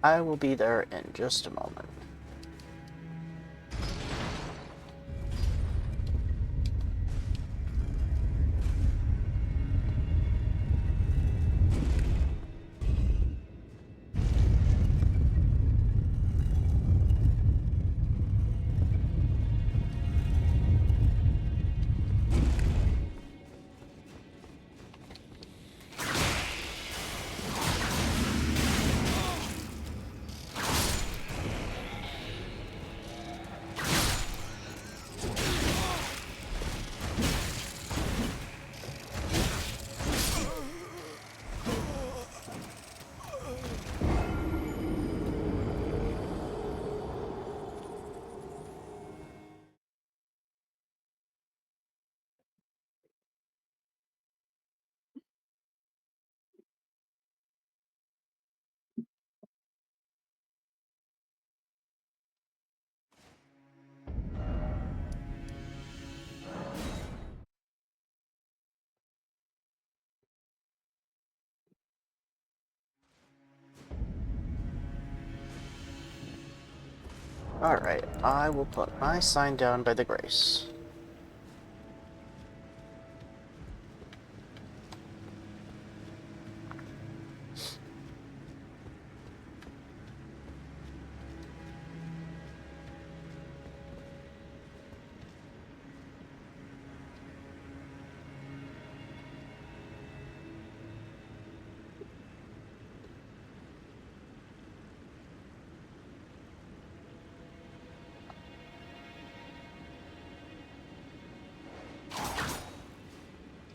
I will be there in just a moment. Alright, I will put my sign down by the grace.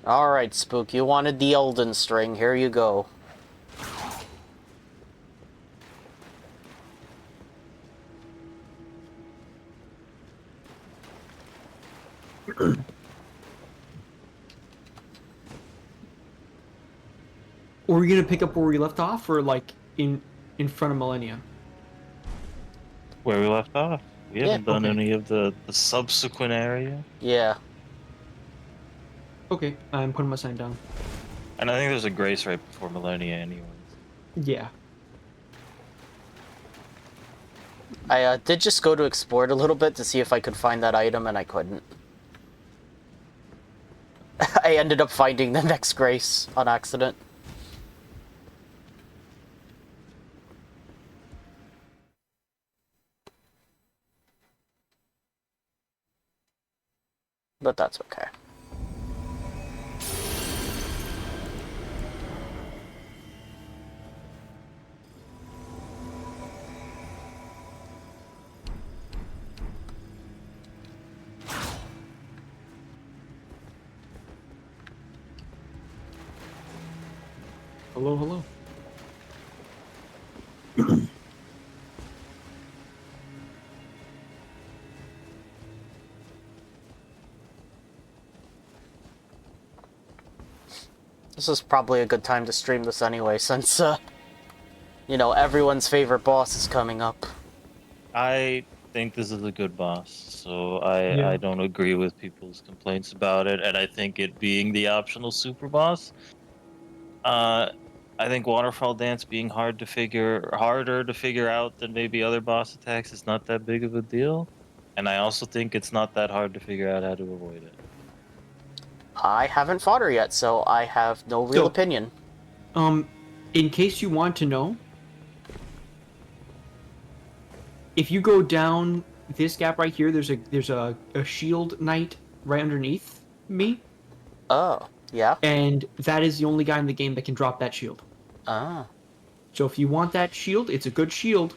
Alright, Spook, you wanted the Elden string, here you go. Or are we gonna pick up where we left off, or like in front of Malenia? Where we left off. We haven't done okay. any of the subsequent area. Yeah. Okay, I'm putting my sign down. And I think there's a grace right before Malenia anyways. Yeah. I did just go to explore it a little bit to see if I could find that item, and I couldn't. I ended up finding the next grace on accident. But that's okay. Hello, hello. This is probably a good time to stream this anyway, since, you know, everyone's favorite boss is coming up. I think this is a good boss, so I don't agree with people's complaints about it, and I think it being the optional super boss. I think Waterfowl Dance being harder to figure out than maybe other boss attacks is not that big of a deal, and I also think it's not that hard to figure out how to avoid it. I haven't fought her yet, so I have no real opinion. In case you want to know, if you go down this gap right here, there's a shield knight right underneath me. Oh, yeah? And that is the only guy in the game that can drop that shield. Ah. So if you want that shield, it's a good shield,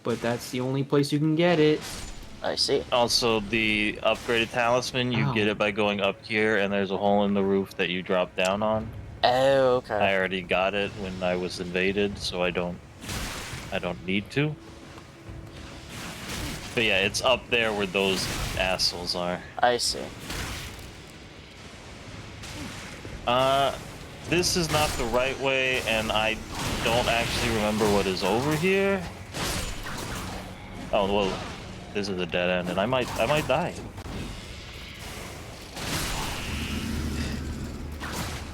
but that's the only place you can get it. I see. Also, the upgraded talisman, you get it by going up here, and there's a hole in the roof that you drop down on. Oh, okay. I already got it when I was invaded, so I don't need to. But yeah, it's up there where those assholes are. I see. This is not the right way, and I don't actually remember what is over here. Oh, well, this is a dead end, and I might die.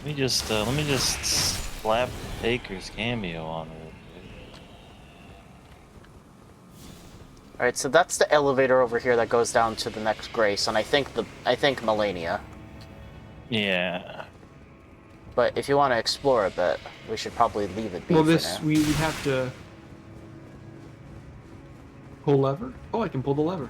Let me just slap Baker's cameo on it. Alright, so that's the elevator over here that goes down to the next Grace, and I think Malenia. Yeah. But if you want to explore a bit, we should probably leave it be Well, for this now. we have to pull lever. Oh, I can pull the lever.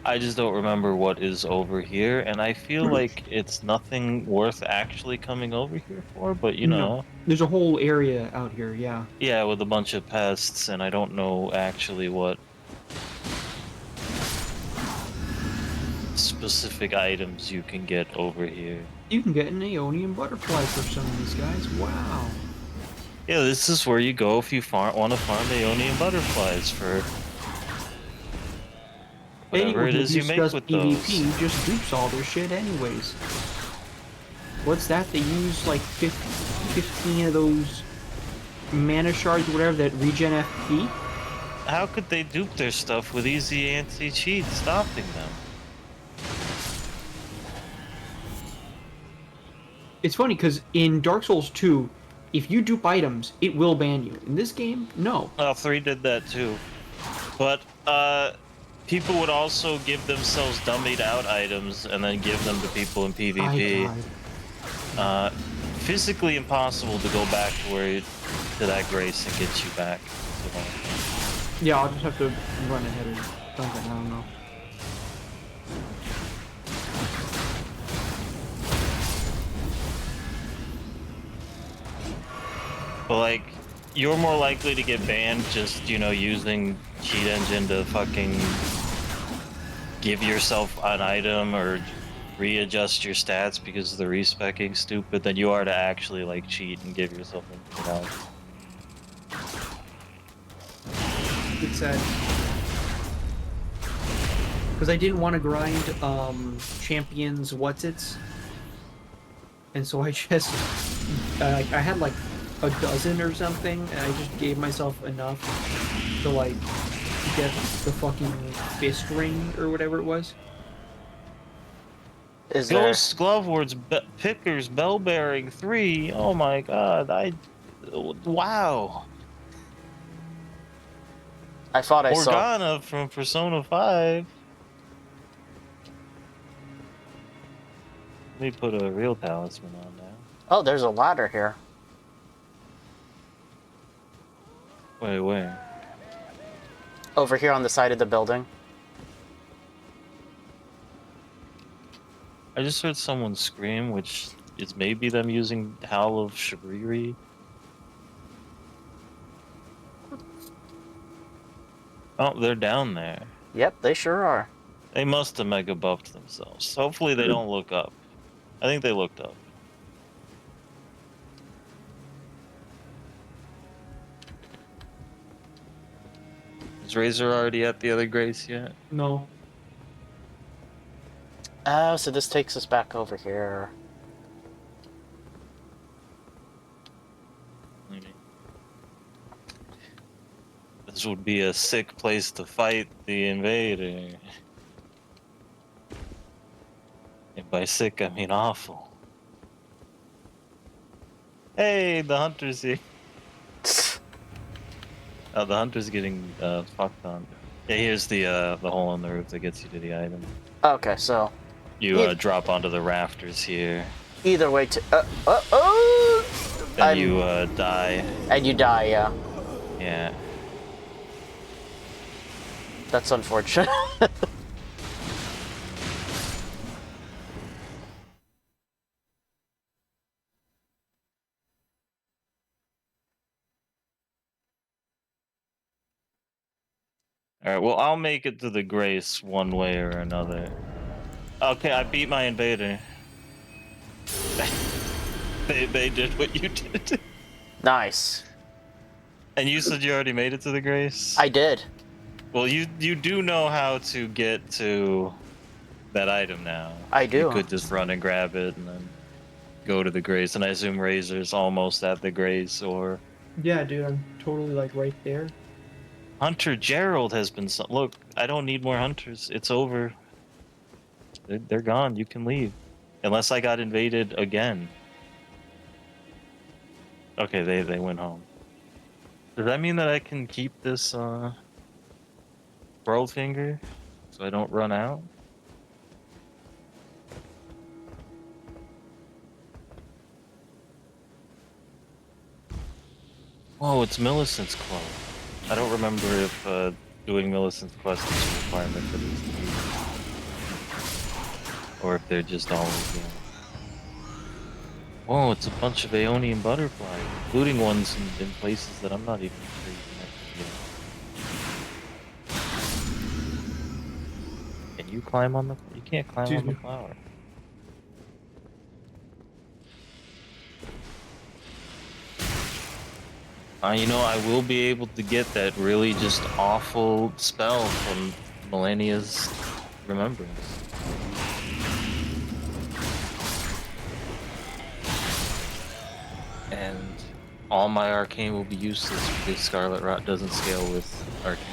I just don't remember what is over here, and I feel like it's nothing worth actually coming over here for, but you No, know. there's a whole area out here. Yeah. Yeah, with a bunch of pests, and I don't know actually what specific items you can get over here. You can get an Aeonian butterfly for some of these guys. Wow. Yeah, this is where you go if you want to farm Aeonian butterflies for whatever Anyone it who is you make discuss with PvP those. just dupes all their shit anyways. What's that? They use like 15 of those mana shards, whatever, that regen FP? How could they dupe their stuff with easy anti-cheat stopping them? It's funny because in Dark Souls 2, if you dupe items, it will ban you. In this game, no. Well, 3 did that too. But, people would also give themselves dummied out items and then give them to people in PvP. Physically impossible to go back to that Grace and get you back. Yeah, I'll just have to run ahead of something, I don't know. But like, you're more likely to get banned just, you know, using cheat engine to fucking give yourself an item or readjust your stats because of the respecking stupid than you are to actually like cheat and give yourself infinite health. It's sad. Because I didn't want to grind champions what's-its. And so I just... I had like a dozen or something, and I just gave myself enough to like get the fucking fist ring or whatever it was. Is there... Ghost Glovewards Pickers Bell Bearing 3. Oh my god, wow. I thought I saw... Morgana from Persona 5. Let me put a real talisman on now. Oh, there's a ladder here. Wait, where? Over here on the side of the building. I just heard someone scream, which is maybe them using Howl of Shibriri. Oh, they're down there. Yep, they sure are. They must have mega buffed themselves. Hopefully they don't look up. I think they looked up. Is Razor already at the other Grace yet? No. Oh, so this takes us back over here. Maybe. This would be a sick place to fight the invader. And by sick, I mean awful. Hey, the hunter's here. Oh, the hunter's getting fucked on. Yeah, here's the hole in the roof that gets you to the item. Okay, so... You drop onto the rafters here. Either way to... And you die. And you die, yeah. Yeah. That's unfortunate. Alright, well, I'll make it to the Grace one way or another. Okay, I beat my invader. They did what you did. Nice. And you said you already made it to the Grace? I did. Well, you do know how to get to that item now. I do. You could just run and grab it and then go to the Grace. And I assume Razor's almost at the Grace, or... Yeah, dude, I'm totally like right there. Hunter Gerald has been... Look, I don't need more hunters. It's over. They're gone. You can leave. Unless I got invaded again. Okay, they went home. Does that mean that I can keep this Pearl Finger so I don't run out. Oh, it's Millicent's Club. I don't remember if doing Millicent's Quest is a requirement for these things. Or if they're just always, you know. Whoa, it's a bunch of Aeonian butterflies, including ones in places that I'm not even sure you can actually get. Can you climb on the... You can't climb Excuse on the me. flower. You know, I will be able to get that really just awful spell from Malenia's Remembrance. And all my arcane will be useless because Scarlet Rot doesn't scale with arcane.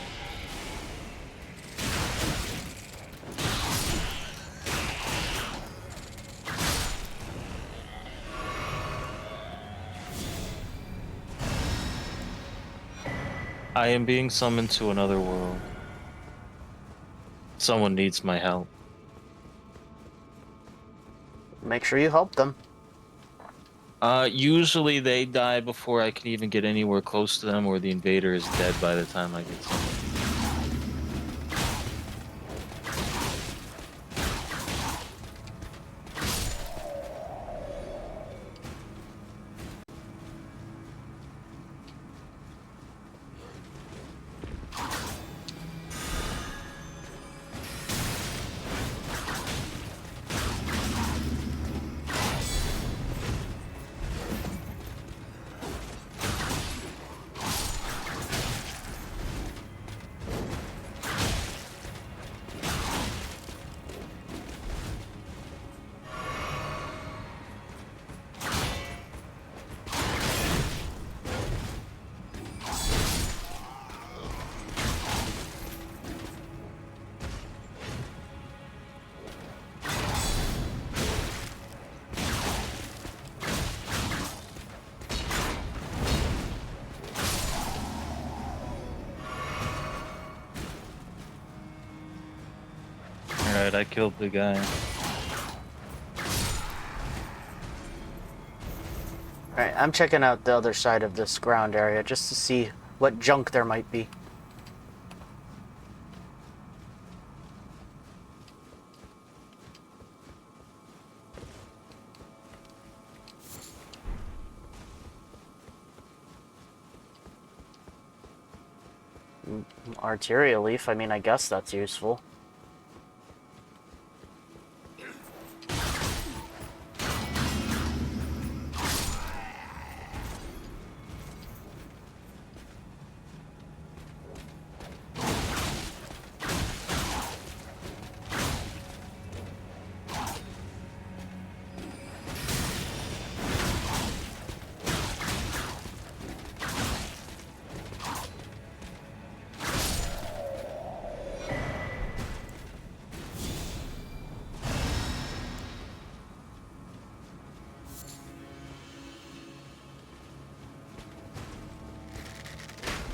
I am being summoned to another world. Someone needs my help. Make sure you help them. Usually they die before I can even get anywhere close to them, or the invader is dead by the time I get summoned. Alright, I killed the guy. Alright, I'm checking out the other side of this ground area just to see what junk there might be. Arteria leaf, I mean, I guess that's useful.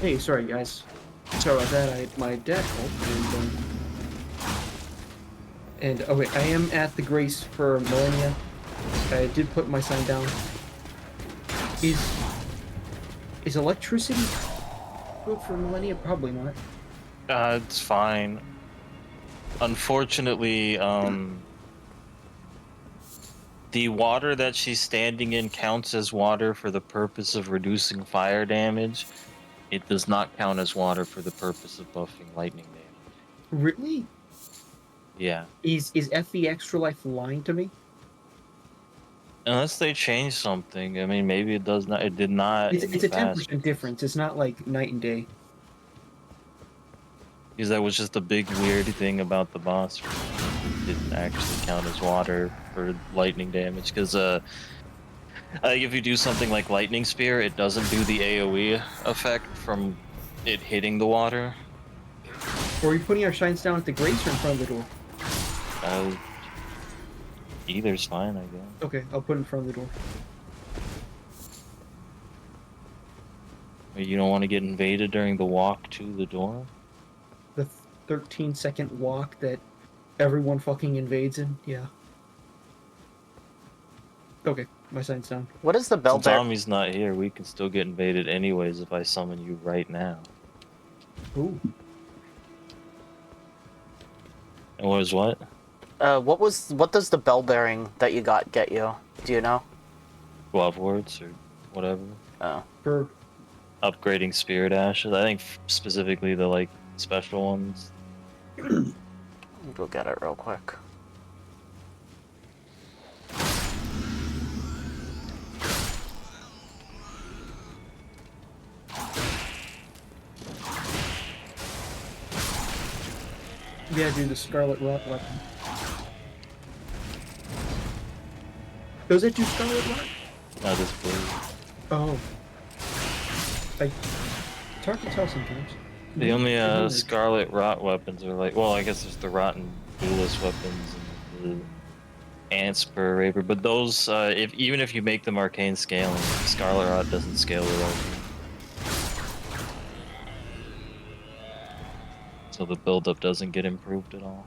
Hey, sorry guys. Sorry about that. My dad called and oh wait, I am at the Grace for Malenia. I did put my sign down. Is electricity good for Malenia? Probably not. It's fine. Unfortunately, the water that she's standing in counts as water for the purpose of reducing fire damage. It does not count as water for the purpose of buffing lightning damage. Really? Yeah. Is FE Extra Life lying to me? Unless they change something. I mean, maybe it does not. It did not. It's a 10% difference. It's not like night and day. Because that was just a big weird thing about the boss. It didn't actually count as water for lightning damage. Because if you do something like Lightning Spear, it doesn't do the AoE effect from it hitting the water. Or are you putting our shines down at the Grace or in front of the door? Either's fine, I guess. Okay, I'll put it in front of the door. You don't want to get invaded during the walk to the door? 13-second walk that everyone fucking invades in. Yeah. Okay, my sign's down. What is the Since bellbear? Tommy's not here, we can still get invaded anyways if I summon you right now. Ooh. And what is what? What does the bell bearing that you got get you? Do you know? Glove words or whatever. Oh. For Upgrading spirit ashes. I think specifically the like special ones. Go get it real quick. yeah, dude, the Scarlet Rot weapon. Does it do Scarlet Rot? Not this blue. Oh. It's hard to tell sometimes. The only Mhm. Scarlet Rot weapons are like, well, I guess there's the Rotten Duelist weapons and the Antspur Rapier, but those, even if you make them arcane scaling, Scarlet Rot doesn't scale with arcane. So the build-up doesn't get improved at all.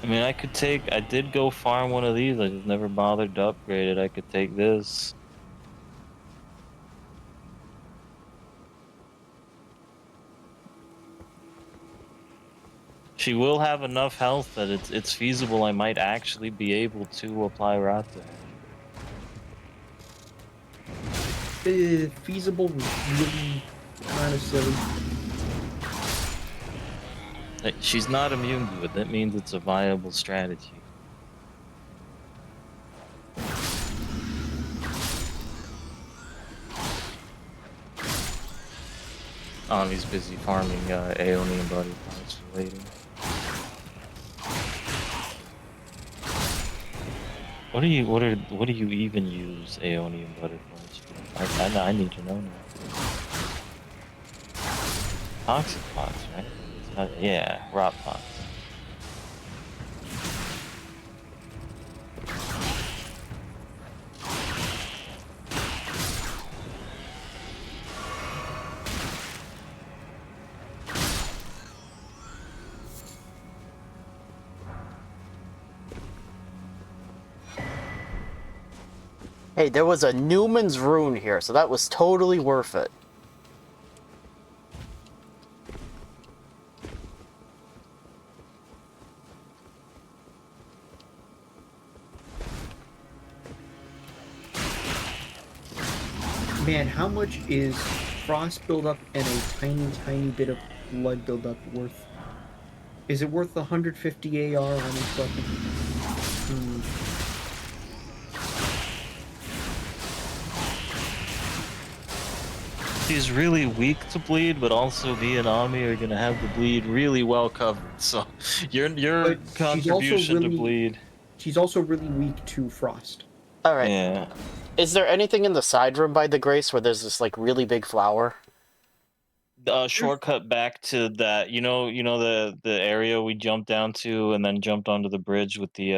I mean, I did go farm one of these, I just never bothered to upgrade it. I could take this. She will have enough health that it's feasible I might actually be able to apply Rot to her. Feasible, really kind of silly. Like, she's not immune to it, that means it's a viable strategy. Oh, he's busy farming Aeonian butterflies for later. What do you even use Aeonian butterflies for? I need to know now. Toxic pots, right? It's not, yeah, rot pots. Hey, there was a Newman's Rune here, so that was totally worth it. Man, how much is frost buildup and a tiny bit of blood buildup worth? Is it worth the 150 AR on each weapon? She's really weak to bleed, but also me and Ami are gonna have the bleed really well covered. So your But contribution to bleed. She's also really weak to frost. Alright. Yeah. Is there anything in the side room by the Grace where there's this, like, really big flower? Shortcut back to that. You know the area we jumped down to and then jumped onto the bridge with the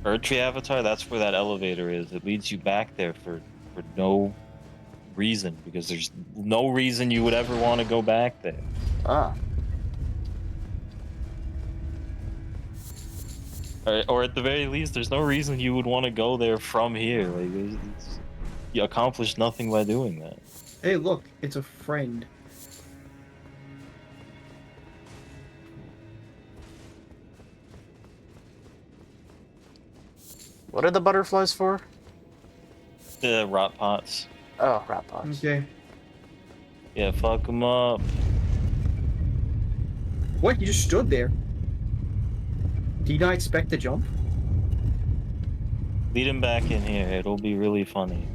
Erdtree avatar. That's where that elevator is. It leads you back there for no reason, because there's no reason you would ever want to go back there. Ah. Or at the very least, there's no reason you would want to go there from here. Like, you accomplished nothing by doing that. Hey, look, it's a friend. What are the butterflies for? The rot pots. Oh, rat pots. Okay. Yeah, fuck them up. What? You just stood there? Do you not expect to jump? Lead him back in here. It'll be really funny.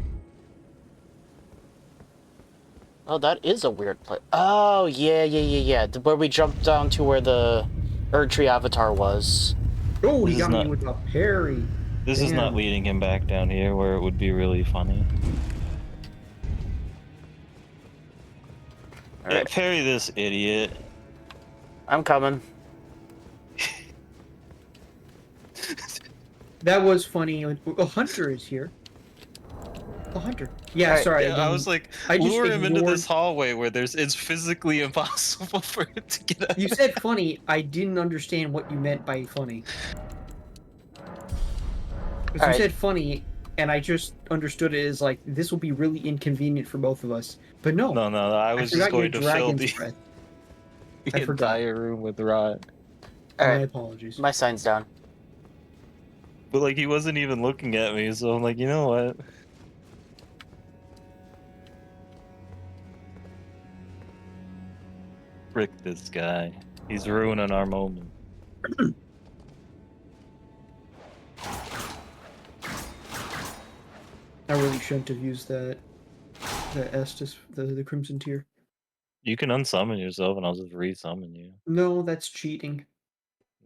Oh, that is a weird place. Oh, yeah. Where we jumped down to where the Erdtree avatar was. Oh, he This is got me not- with a parry. This is not Damn. leading him back down here where it would be really funny. Yeah, Alright. parry this idiot. I'm coming. That was funny. Oh, Hunter is here. The hunter. Yeah, Alright. sorry. Yeah, I was like, I just lure him into ignored- this hallway where it's physically impossible for him to get out. You said funny. I didn't understand what you meant by funny. Because you Alright. said funny, and I just understood it as like, this will be really inconvenient for both of us. But no, No, I was just forgot your going to fill dragon's the, breath. the I forgot. entire room with rot. My Alright. apologies. My sign's down. But like he wasn't even looking at me, so I'm like, you know what? Frick this guy. He's ruining our moment. I really shouldn't have used that Estus, the Crimson Tier. You can unsummon yourself and I'll just resummon you. No, that's cheating.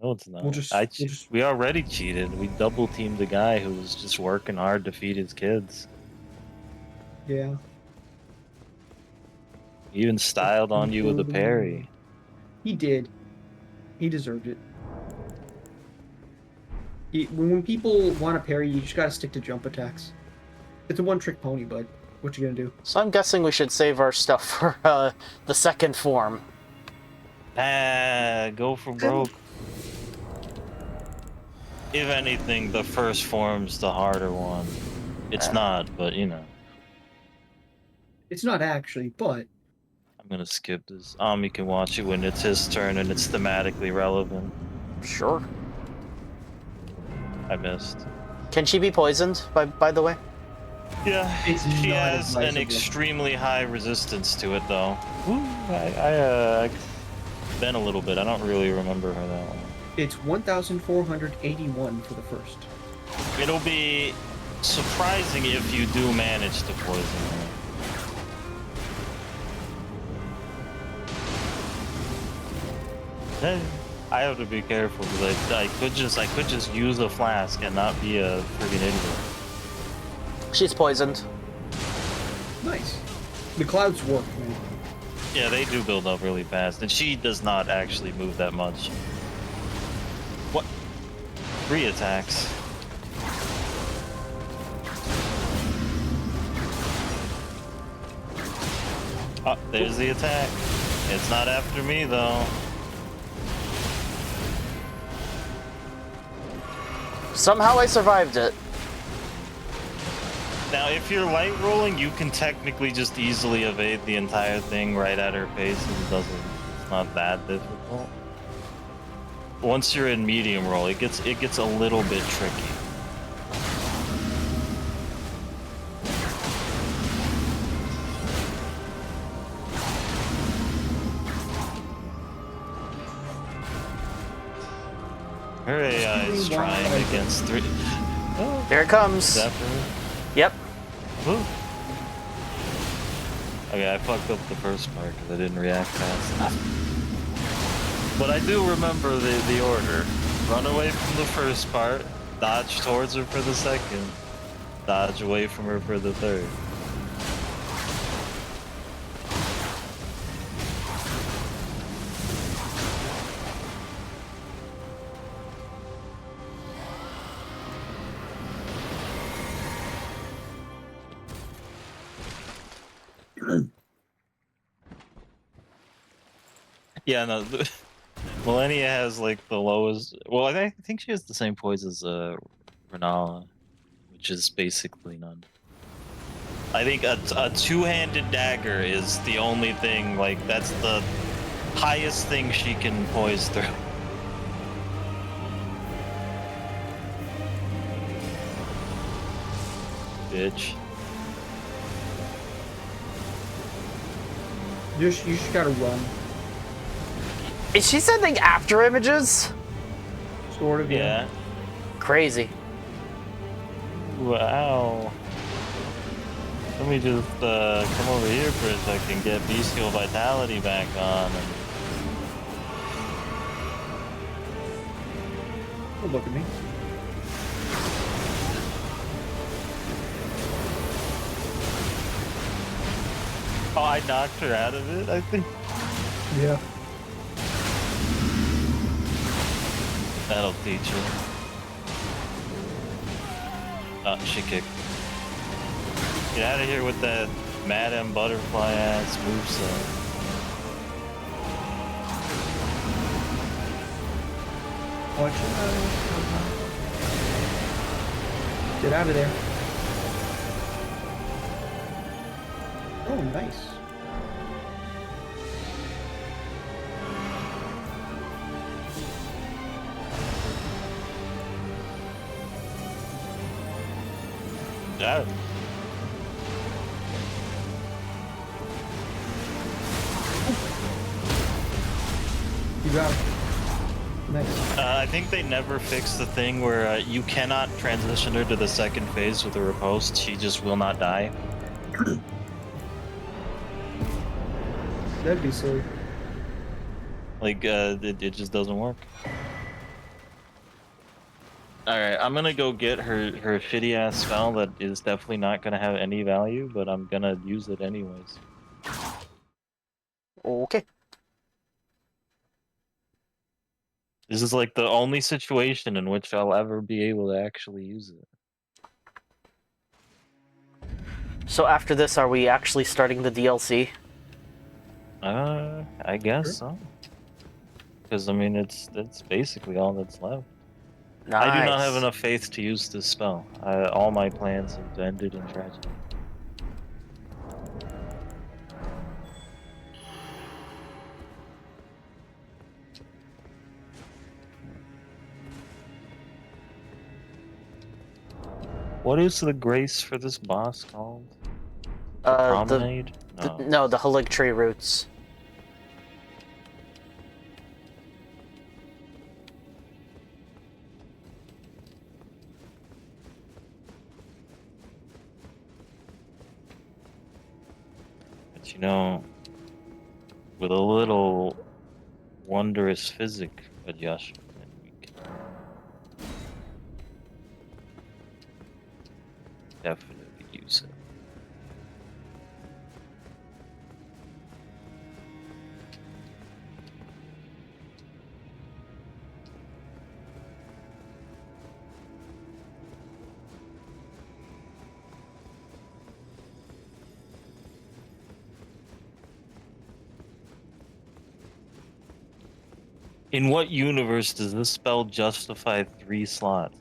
No, it's not. We'll just We already cheated. We double teamed the guy who was just working hard to feed his kids. yeah. He even styled on you with a parry. He did. He deserved it. When people want to parry, you just gotta stick to jump attacks. It's a one-trick pony, bud. What you gonna do? So I'm guessing we should save our stuff for the second form. Go for broke. If anything, the first form's the harder one. It's not, but you know. It's not actually, but I'm gonna skip this. Ami can watch it when it's his turn and it's thematically relevant. Sure. I missed. Can she be poisoned, by the way? Yeah, It's she not has an advisable. extremely high resistance to it, though. I been a little bit. I don't really remember her that well. it's 1,481 for the first. It'll be surprising if you do manage to poison her. I have to be careful because I could just use a flask and not be a friggin' idiot. She's poisoned. Nice. The clouds work, man. Yeah, they do build up really fast, and she does not actually move that much. What? 3 attacks. Oh, there's the attack. It's not after me, though. Somehow I survived it. Now, if you're light rolling, you can technically just easily evade the entire thing right at her pace, and it's not that difficult. Once you're in medium roll, it gets a little bit tricky. Her AI is trying against 3. Oh, Here it comes. is that for me? Yep. Woo. Okay, I fucked up the first part because I didn't react fast enough. But I do remember the order. Run away from the first part, dodge towards her for the second, dodge away from her for the third. Yeah, no, Malenia has like the lowest. Well, I think she has the same poise as Renala, which is basically none. I think a two-handed dagger is the only thing, like, that's the highest thing she can poise through. Bitch. You just gotta run. Is she sending after images? Sort of, Yeah. Crazy. Wow. Let me just come over here for a second, get bestial vitality back on. Don't look at me. Oh, I knocked her out of it, I think. Yeah. That'll teach her. Oh, she kicked. Get out of here with that Madam Butterfly ass moveset. Watch it. Get out of there. Oh, nice. Yeah. You got it. Nice. I think they never fixed the thing where you cannot transition her to the second phase with a riposte. She just will not die. That'd be silly. Like, it just doesn't work. Alright, I'm gonna go get her shitty ass spell that is definitely not gonna have any value, but I'm gonna use it anyways. Okay. This is like the only situation in which I'll ever be able to actually use it. So after this, are we actually starting the DLC? I guess so. Because I mean, it's basically all that's left. Nice. I do not have enough faith to use this spell. All my plans have ended in tragedy. What is the grace for this boss called? Promenade? No, the Haligtree roots. But you know, with a little wondrous physic adjustment, we can definitely use it. In what universe does this spell justify 3 slots?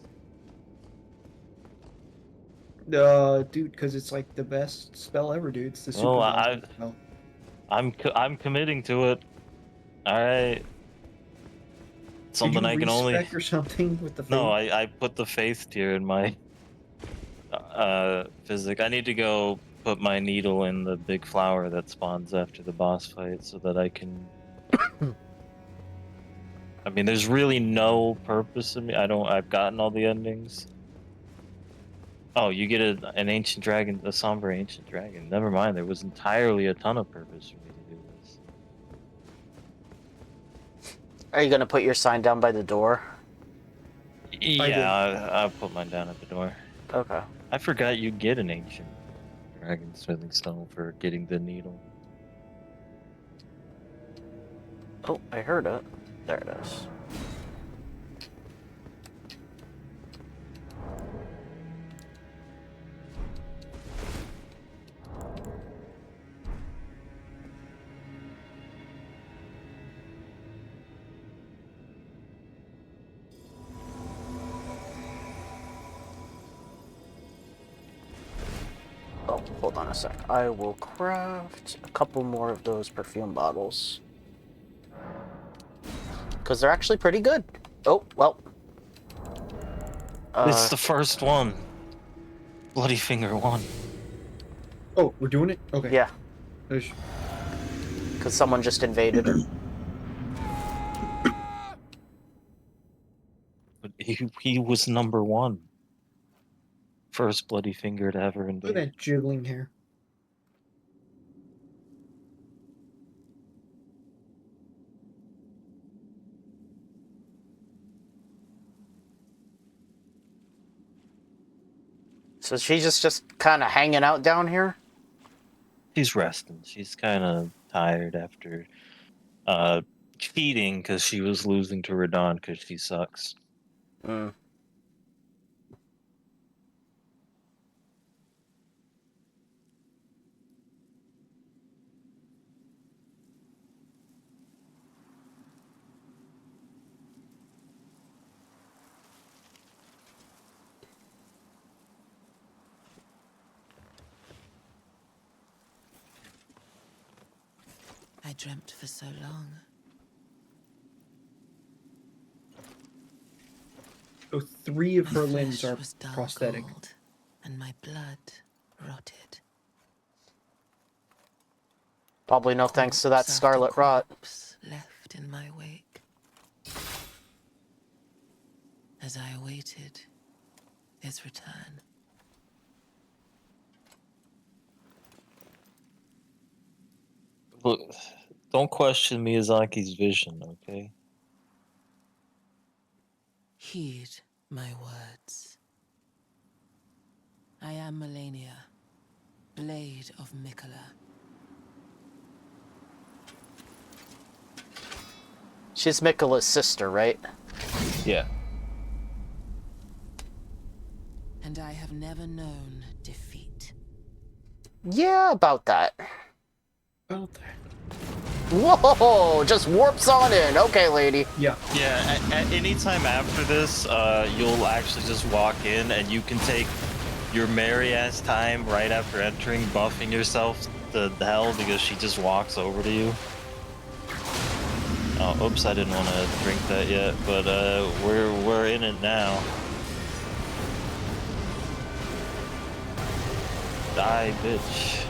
Dude, because it's like the best spell ever, dude. It's the super Well, blaster spell. I'm committing to it. All right. Something Did I you can only. respec or something with the faith? No, I put the faith tier in my physic. I need to go put my needle in the big flower that spawns after the boss fight so that I can. I mean, there's really no purpose in me. I've gotten all the endings. Oh, you get an ancient dragon, a somber ancient dragon. Never mind, there was entirely a ton of purpose for me to do this. Are you gonna put your sign down by the door? Yeah, I'll put mine down at the door. Okay. I forgot you get an ancient dragon smithing stone for getting the needle. Oh, I heard it. There it is. Oh, hold on a sec. I will craft a couple more of those perfume bottles. Because they're actually pretty good. Oh, well. It's the first one. Bloody Finger 1. Oh, we're doing it? Okay. Yeah, There's- because someone just invaded. But he was number 1. First Bloody Finger to ever Look at invade. that jiggling hair. So she's just kind of hanging out down here? She's resting. She's kind of tired after cheating because she was losing to Radon because she sucks. dreamt for so long. So 3 of My her limbs flesh are was dull prosthetic. cold, and my blood rotted. Probably no thanks to that Corpse after Scarlet Rot. corpse left in my wake. As I awaited his return. Look, don't question Miyazaki's vision, okay? Heed my words. I am Malenia, Blade of Miquella. She's Miquella's sister, right? Yeah. And I have never known defeat. Yeah, about that. About that. Whoa! Just warps on in. Okay, lady. Yeah. Yeah, at any time after this, you'll actually just walk in and you can take your merry-ass time right after entering, buffing yourself to hell because she just walks over to you. Oh, oops, I didn't want to drink that yet, but we're in it now. Die, bitch.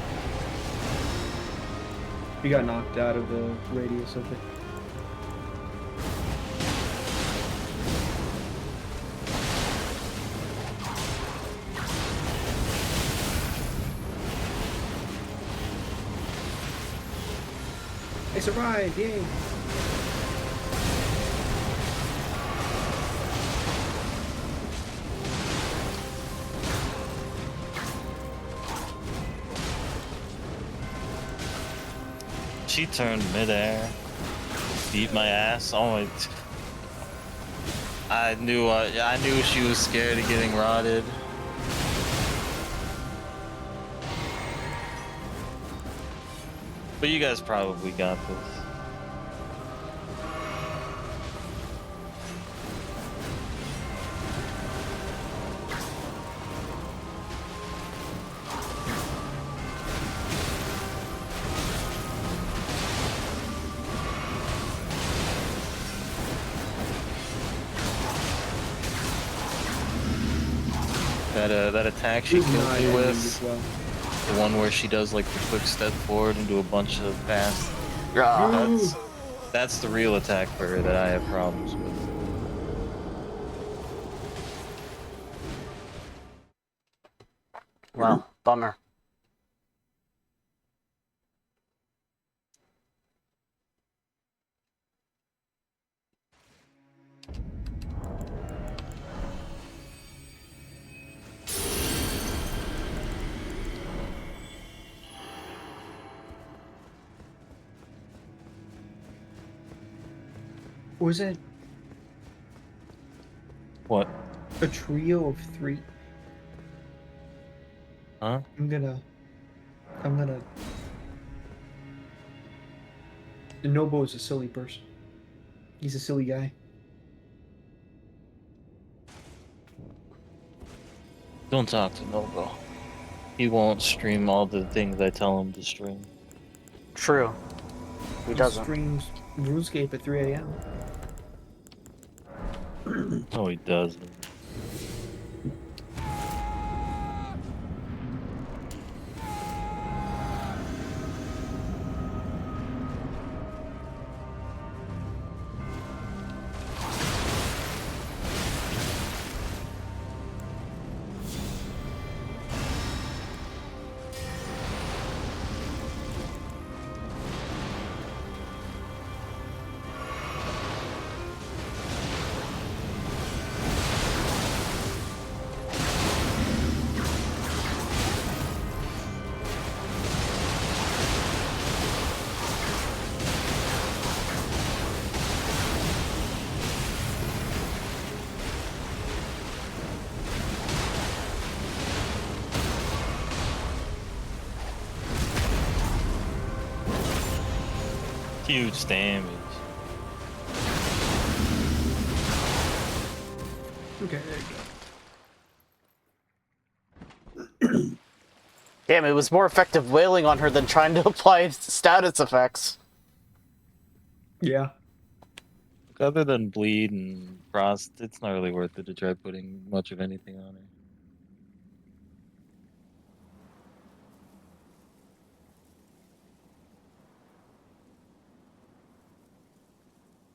You got knocked out of the radius of it. I survived! Yay! She turned midair, beat my ass. Oh, I knew she was scared of getting rotted. But you guys probably got this. That attack she She's killed not me ending with, as well. the one where she does like the quick step forward and do a bunch of fast. That's the real attack for her that I have problems with. Well, bummer. Was it What? a trio of 3? Huh? I'm gonna... Nobo is a silly person. He's a silly guy. Don't talk to Nobo. He won't stream all the things I tell him to stream. True. He doesn't. Streams RuneScape at 3 a.m. No, he doesn't. Huge damage. Okay, there you go. Damn, it was more effective wailing on her than trying to apply status effects. Yeah. Other than bleed and frost, it's not really worth it to try putting much of anything on her.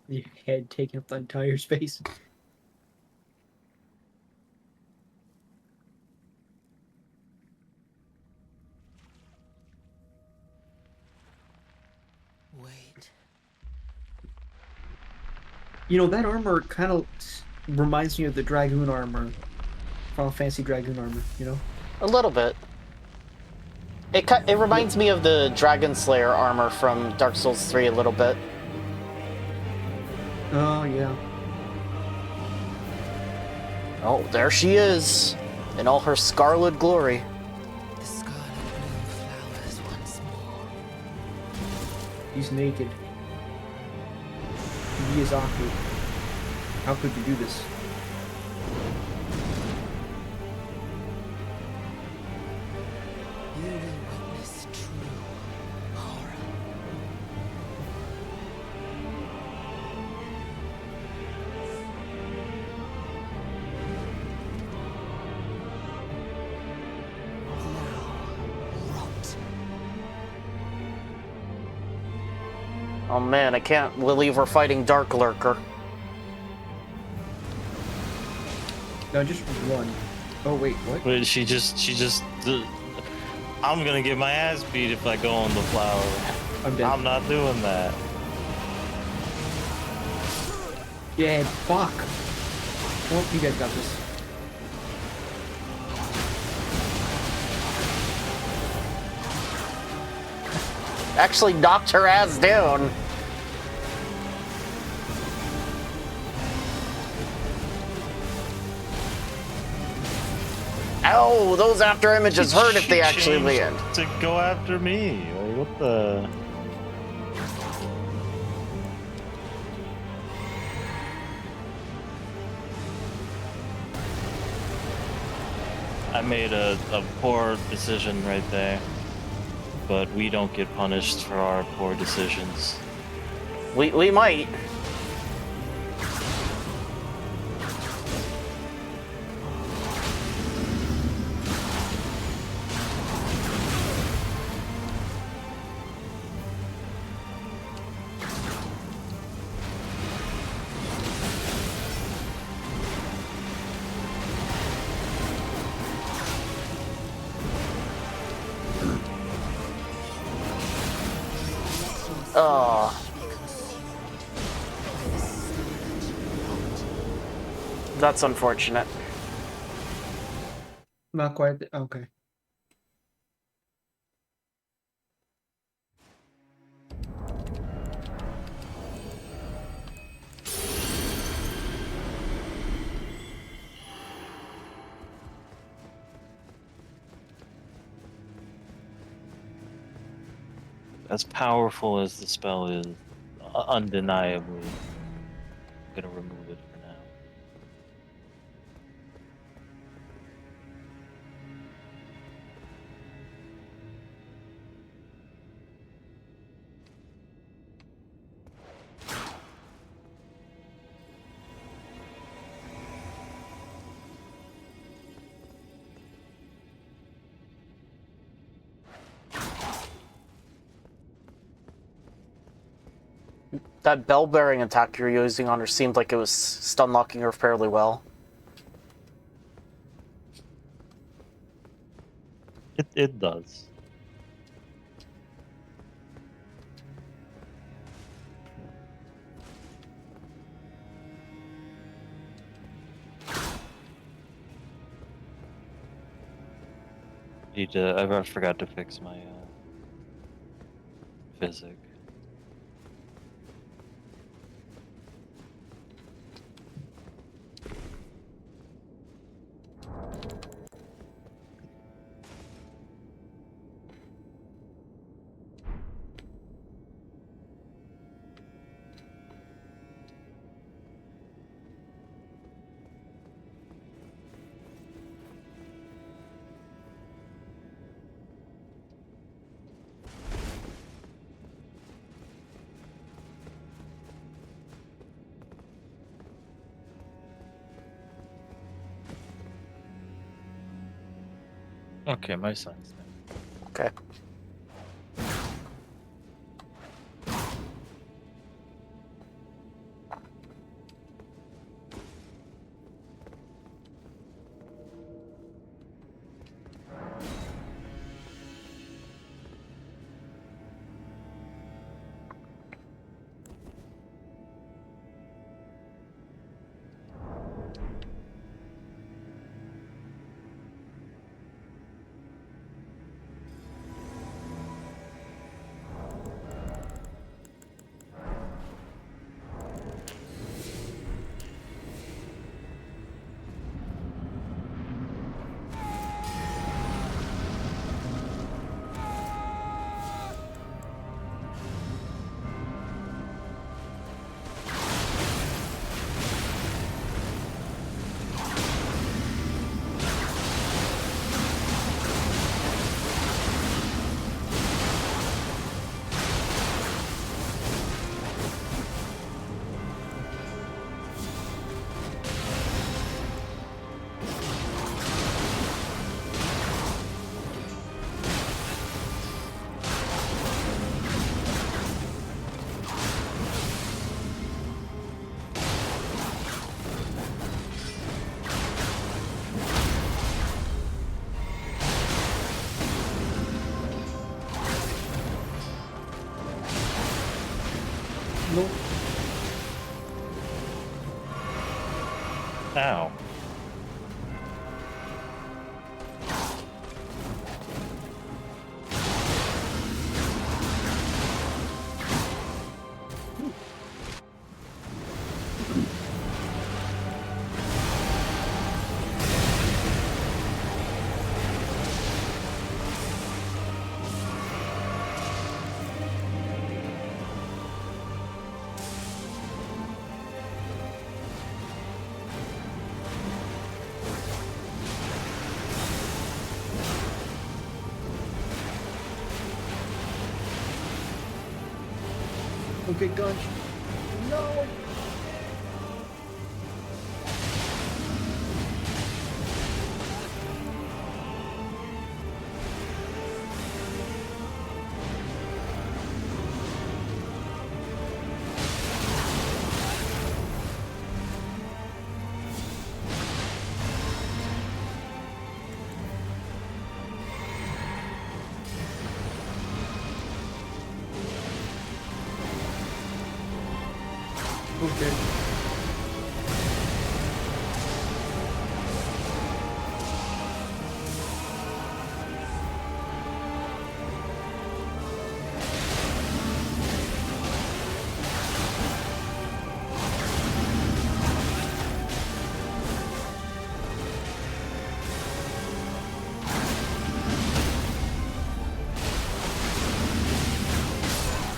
Your head taking up the entire space. Wait. You know, that armor kind of reminds me of the Dragoon armor. Final Fantasy Dragoon armor, you know? A little bit. It reminds me of the Dragon Slayer armor from Dark Souls 3 a little bit. Oh, yeah. Oh, there she is, in all her scarlet glory. The scarlet bloom flowers once more. He's naked. Miyazaku. How could you do this? You will witness true horror. Now, rot. Oh man, I can't believe we're fighting Dark Lurker. No, just run. Oh, wait, what? But she just. I'm gonna get my ass beat if I go on the flower. I'm dead. I'm not doing that. Yeah, fuck. Well, you guys got this. Actually knocked her ass down. Ow, those after images hurt if they actually land. To go after me. Like, what the? I made a poor decision right there. But we don't get punished for our poor decisions. We might. Oh. That's unfortunate. Not quite. Okay. As powerful as the spell is, undeniably, I'm gonna remove it for now. That bell bearing attack you're using on her seemed like it was stun locking her fairly well. It does. I forgot to fix my physic. Okay, my sign's there. Okay. Nope. Ow. Okay, Gunch. No! Okay.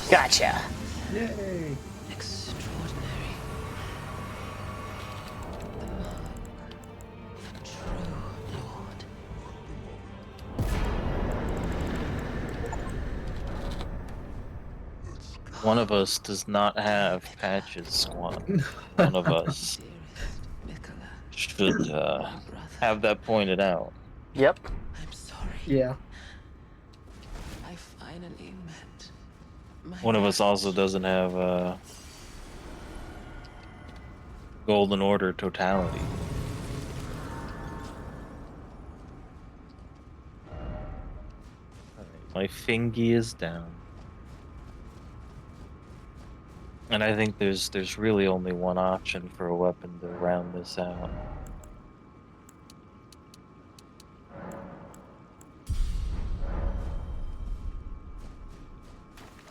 Gotcha. Yay! Extraordinary. The mark. The true lord. One of us does not have patches, Squad. One of us Dearest Miquella, should my brother. have that pointed out. Yep. I'm sorry. Yeah. I finally met my One of us match. also doesn't have Golden Order totality. Alright, my fingy is down. And I think there's really only one option for a weapon to round this out.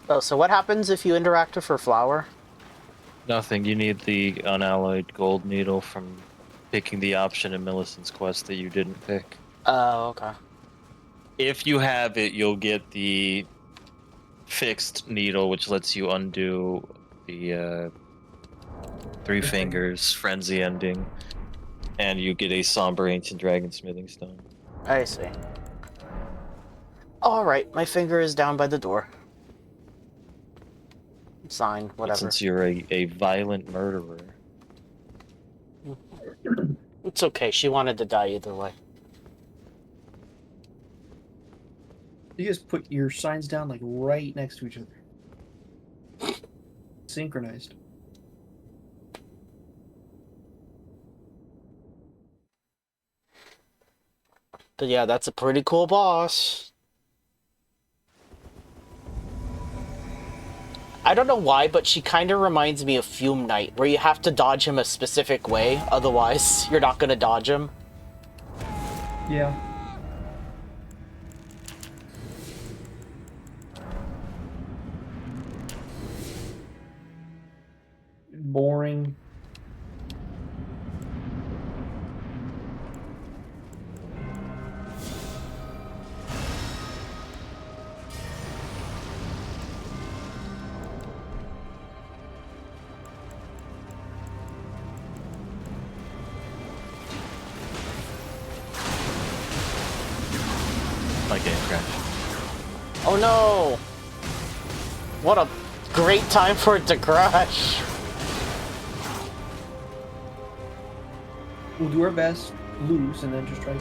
Oh, so what happens if you interact with her flower? Nothing. You need the unalloyed gold needle from picking the option in Millicent's quest that you didn't pick. Oh, okay. If you have it, you'll get the fixed needle, which lets you undo the Three Fingers Frenzy ending, and you get a somber ancient dragon smithing stone. I see. Alright, my finger is down by the door. Sign, But whatever. since you're a violent murderer, It's okay, she wanted to die either way. You guys put your signs down like right next to each other. Synchronized. But yeah, that's a pretty cool boss. I don't know why, but she kind of reminds me of Fume Knight, where you have to dodge him a specific way, otherwise you're not gonna dodge him. Yeah. Boring. My game crashed. Oh no! What a great time for it to crash! We'll do our best, lose, and then just try to...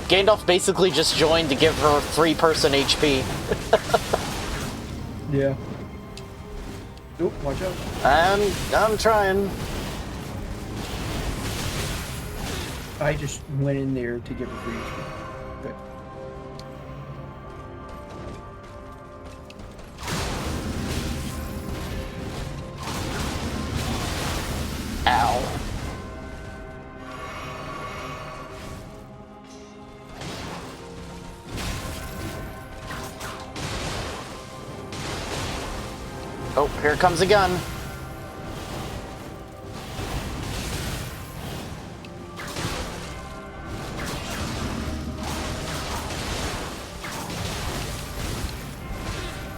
Gandalf basically just joined to give her 3-person HP. Yeah. Oop, watch out. I'm trying. I just went in there to give her free HP. Good. Ow. Oh, here comes a gun.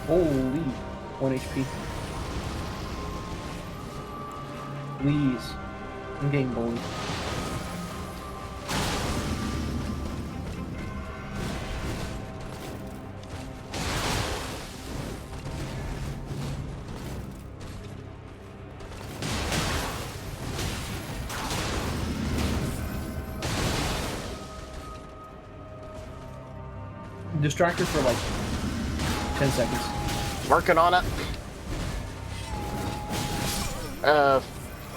Holy. 1 HP. Please. I'm getting bullied. Distract her for like 10 seconds. Working on it. Oh,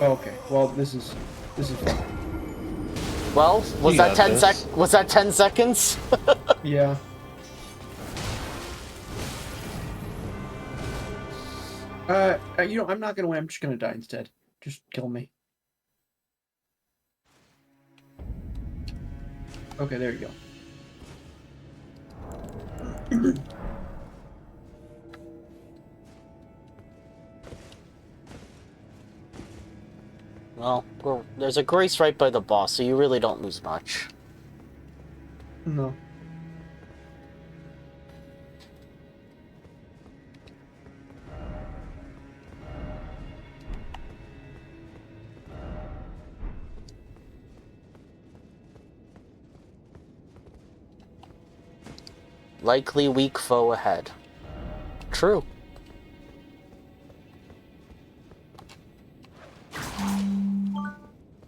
okay. Well, this is fun. Well, was You that got 10 this. Was that 10 seconds? Yeah. You know, I'm not gonna win. I'm just gonna die instead. Just kill me. Okay, there you go. Well, there's a grace right by the boss, so you really don't lose much. No. Likely weak foe ahead. True.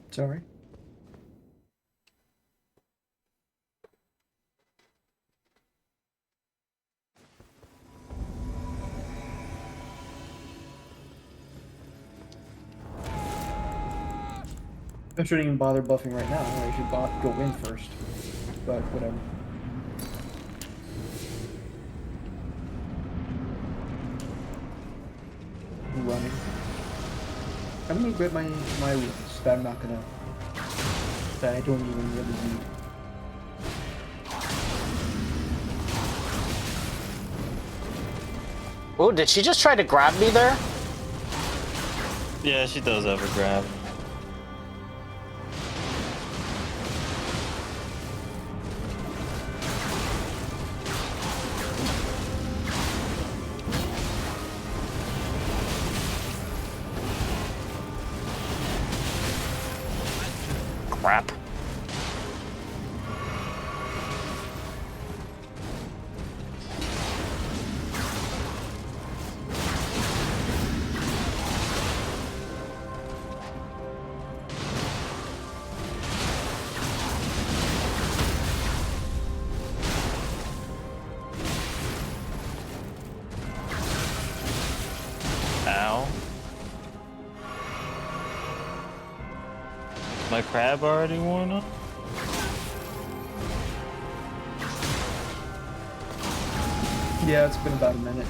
Sorry. I shouldn't even bother buffing right now. I should go in first. But whatever. Running. I'm gonna grab my weakness that I'm not gonna. That I don't even really need. Oh, did she just try to grab me there? Yeah, she does have a grab. Crap. My crab already worn up? Yeah, it's been about a minute.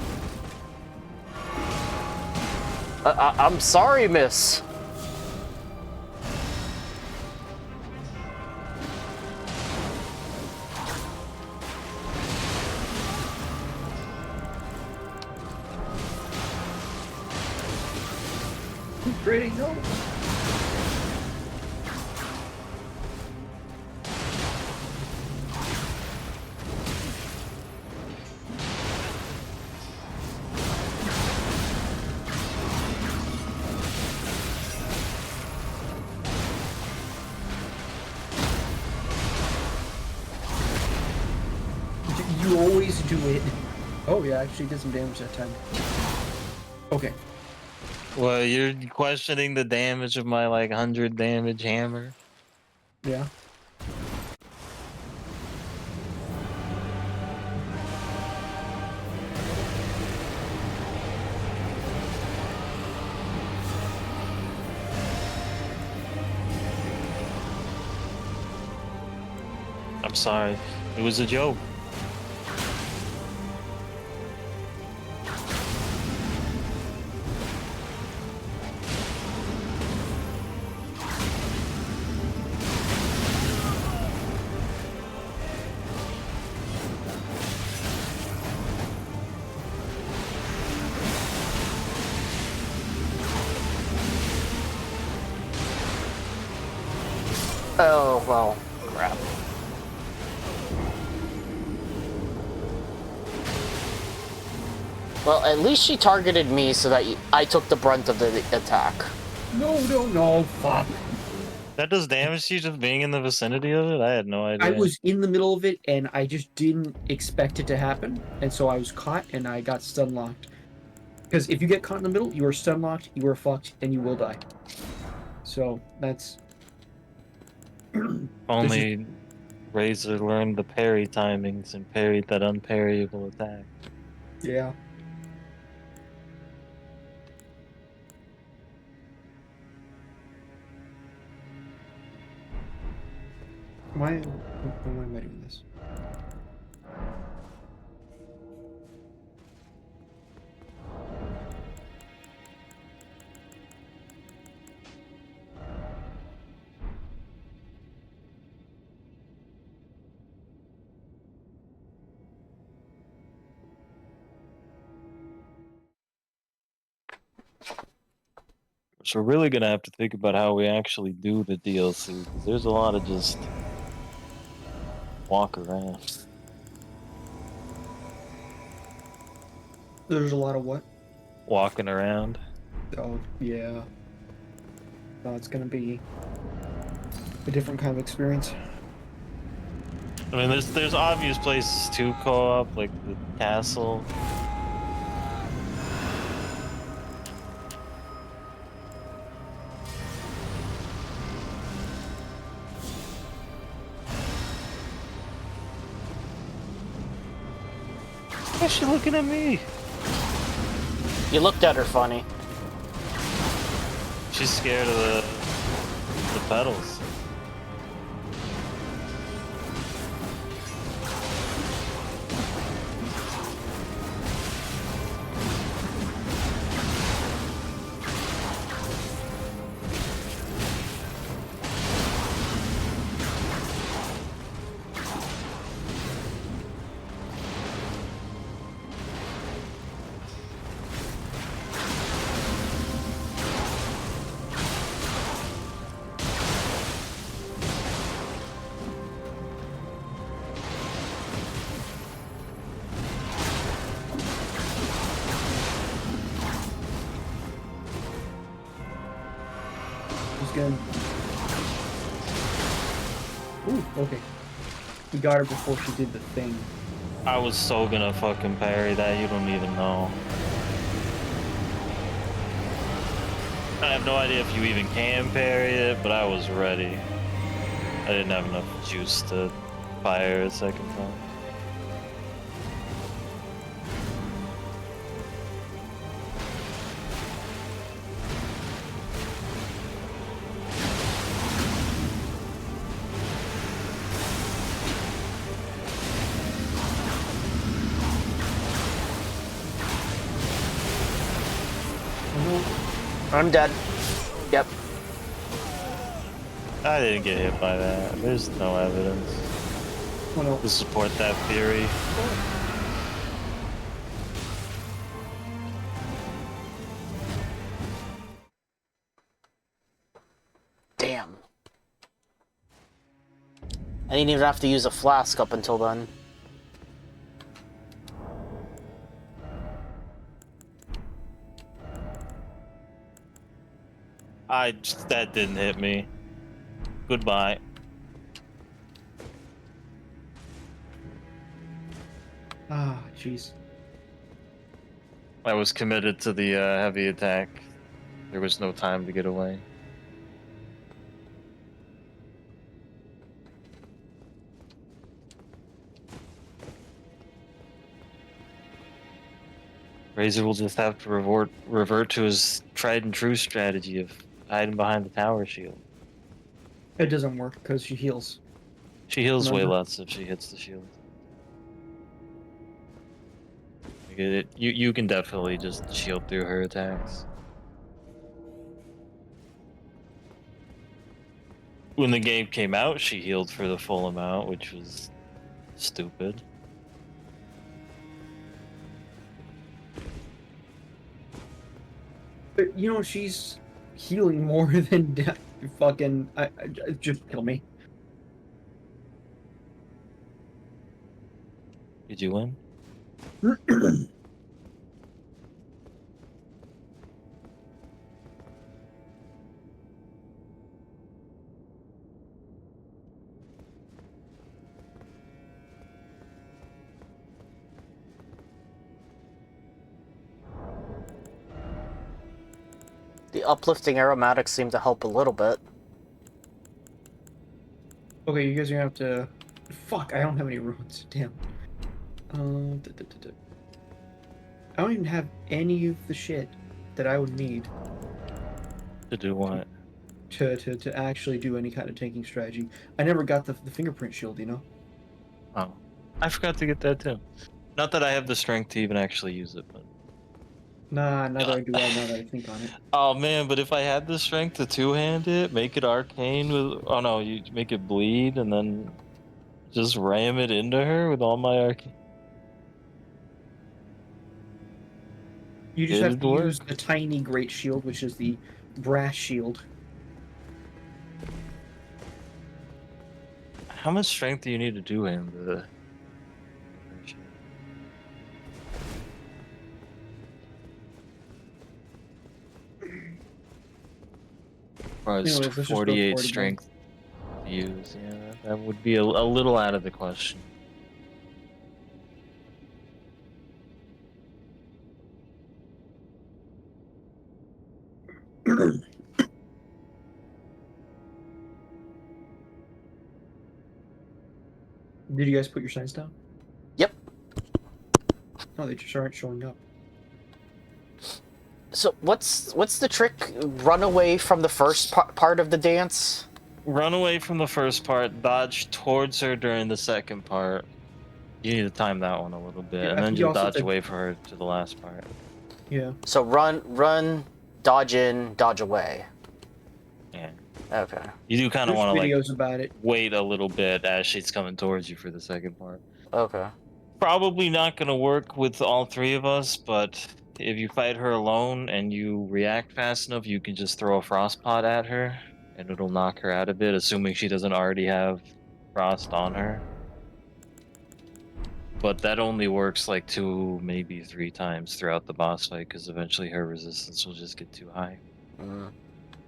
I'm sorry, miss. Pretty no. You always do it. Oh yeah, actually did some damage that time. Okay. Well, you're questioning the damage of my like 100 damage hammer? Yeah. I'm sorry. It was a joke. Oh, well, crap. Well, at least she targeted me so that I took the brunt of the attack. No, fuck. That does damage to you just being in the vicinity of it? I had no idea. I was in the middle of it and I just didn't expect it to happen. And so I was caught and I got stun locked. Because if you get caught in the middle, you are stun locked, you are fucked, and you will die. So that's... Only Razor learned the parry timings and parried that unparryable attack. Yeah. Why am I doing this? So we're really gonna have to think about how we actually do the DLC, because there's a lot of just walk around. There's a lot of what? Walking around. Oh, yeah. No, it's gonna be a different kind of experience. I mean, there's obvious places to co-op, like the castle. Why is she looking at me? You looked at her funny. She's scared of the pedals. Good. Ooh, okay. We got her before she did the thing. I was so gonna fucking parry that, you don't even know. I have no idea if you even can parry it, but I was ready. I didn't have enough juice to fire a second time. I'm dead. Yep. I didn't get hit by that. There's no evidence Oh, no. to support that theory. Damn. I didn't even have to use a flask up until then. That didn't hit me. Goodbye. Ah, jeez. I was committed to the heavy attack. There was no time to get away. Razor will just have to revert to his tried and true strategy of hiding behind the tower shield. It doesn't work because she heals. She heals way Remember? less if she hits the shield. You can definitely just shield through her attacks. When the game came out, she healed for the full amount, which was stupid. But, you know, she's healing more than fucking... just kill me. Did you win? The uplifting aromatics seem to help a little bit. Okay, you guys are gonna have to... Fuck, I don't have any runes. Damn. I don't even have any of the shit that I would need To do what? to actually do any kind of tanking strategy. I never got the fingerprint shield, you know? Oh, I forgot to get that too. Not that I have the strength to even actually use it, but... Nah, neither do I now that I think on it. Oh man, but if I had the strength to two-hand it, make it arcane with... Oh no, you make it bleed and then just ram it into her with all my arcane... You just have It'd to work. use the tiny great shield, which is the brass shield. How much strength do you need to do him? Anyways, let's just go 48 40 strength to use. Yeah, that would be a little out of the question. Did you guys put your signs down? Yep. No, they just aren't showing up. So what's the trick? Run away from the first part of the dance? Run away from the first part, dodge towards her during the second part. You need to time that one a little bit, Yeah, I and then think you just also dodge did- away for her to the last part. Yeah. So run, dodge in, dodge away. Yeah. Okay. You do kind of There's want to like videos about it. wait a little bit as she's coming towards you for the second part. Okay. Probably not going to work with all three of us, but if you fight her alone and you react fast enough, you can just throw a frost pot at her and it'll knock her out a bit, assuming she doesn't already have frost on her. But that only works like 2, maybe 3 times throughout the boss fight, because eventually her resistance will just get too high. Mm.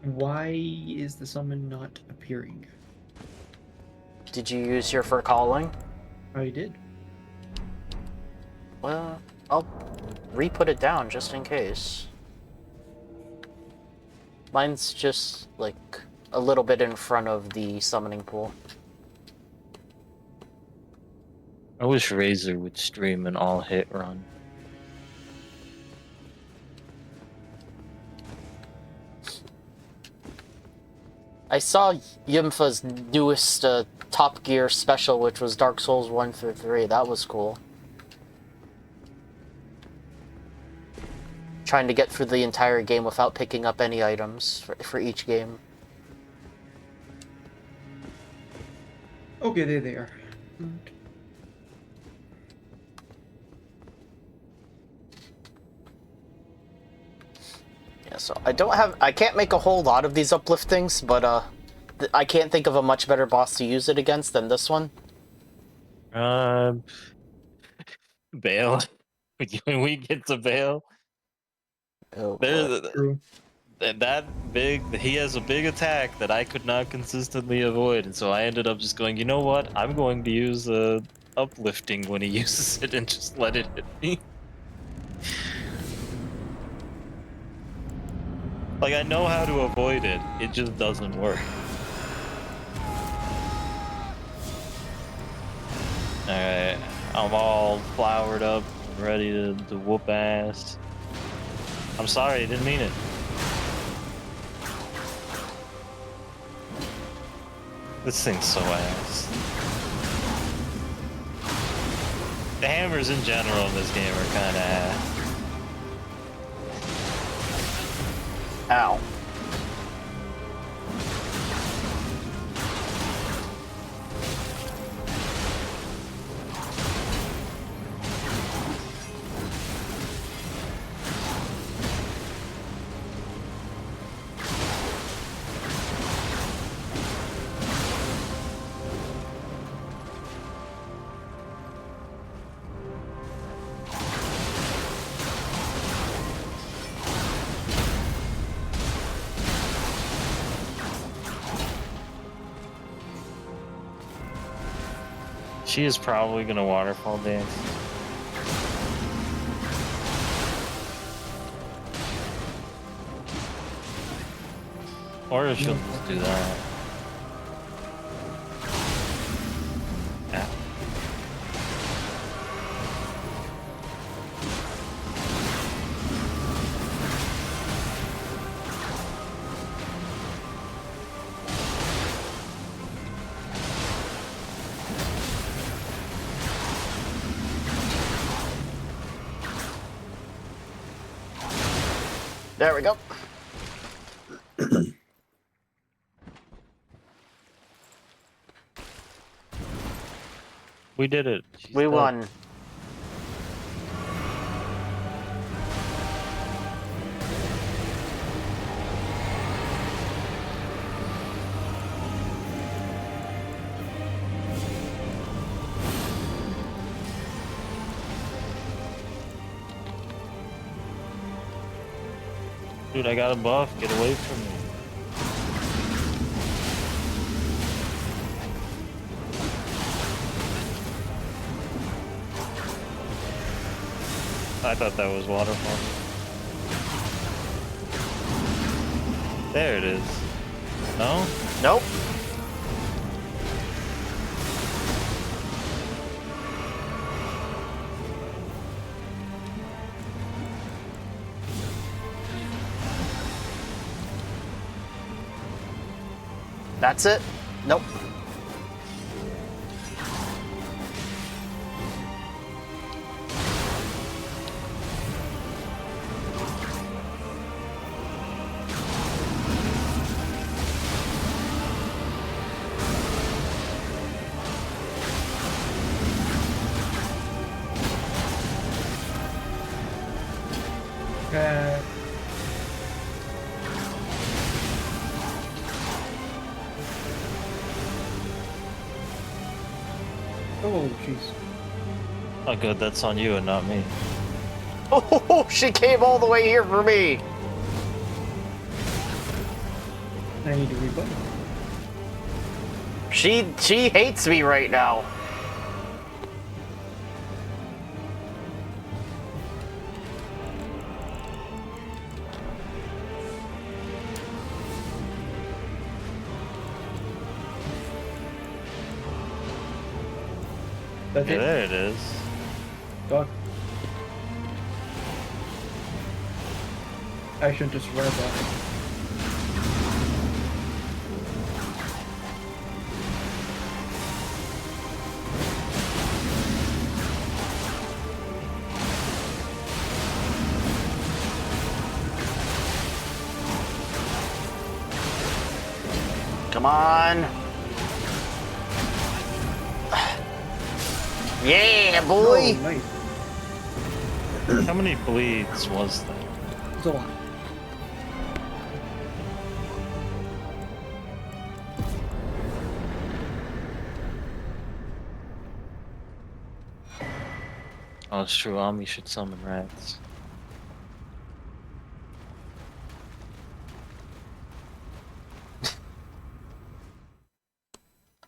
Why is the summon not appearing? Did you use your for calling? I did. Well, I'll re-put it down just in case. Mine's just like a little bit in front of the summoning pool. I wish Razor would stream an all-hit run. I saw Yimfa's newest Top Gear special, which was Dark Souls 1 through 3. That was cool. trying to get through the entire game without picking up any items for each game. Okay, there they are. Yeah, so I can't make a whole lot of these upliftings, but I can't think of a much better boss to use it against than this one. Bale. When we get to Bale, Oh, boy. there's True. that big. He has a big attack that I could not consistently avoid, and so I ended up just going. You know what? I'm going to use uplifting when he uses it, and just let it hit me. Like, I know how to avoid it. It just doesn't work. Alright, I'm all flowered up, ready to whoop ass. I'm sorry, I didn't mean it. This thing's so ass. The hammers in general in this game are kinda ass. Ow. She is probably gonna waterfall dance. Or she'll just do that. Yeah. There we go. We did it. She's We dead. won. Dude, I got a buff. Get away from me. I thought that was waterfall. There it is. No? Nope. That's it? Nope. Oh, jeez. Oh, good. That's on you and not me. Oh, she came all the way here for me. I need to rebut. She hates me right now. That's Yeah, it. there it is. Fuck. I should just read that. Come on. Yeah, boy. Oh, nice. How many bleeds was that? It's a lot. Oh, it's true. Ami should summon rats.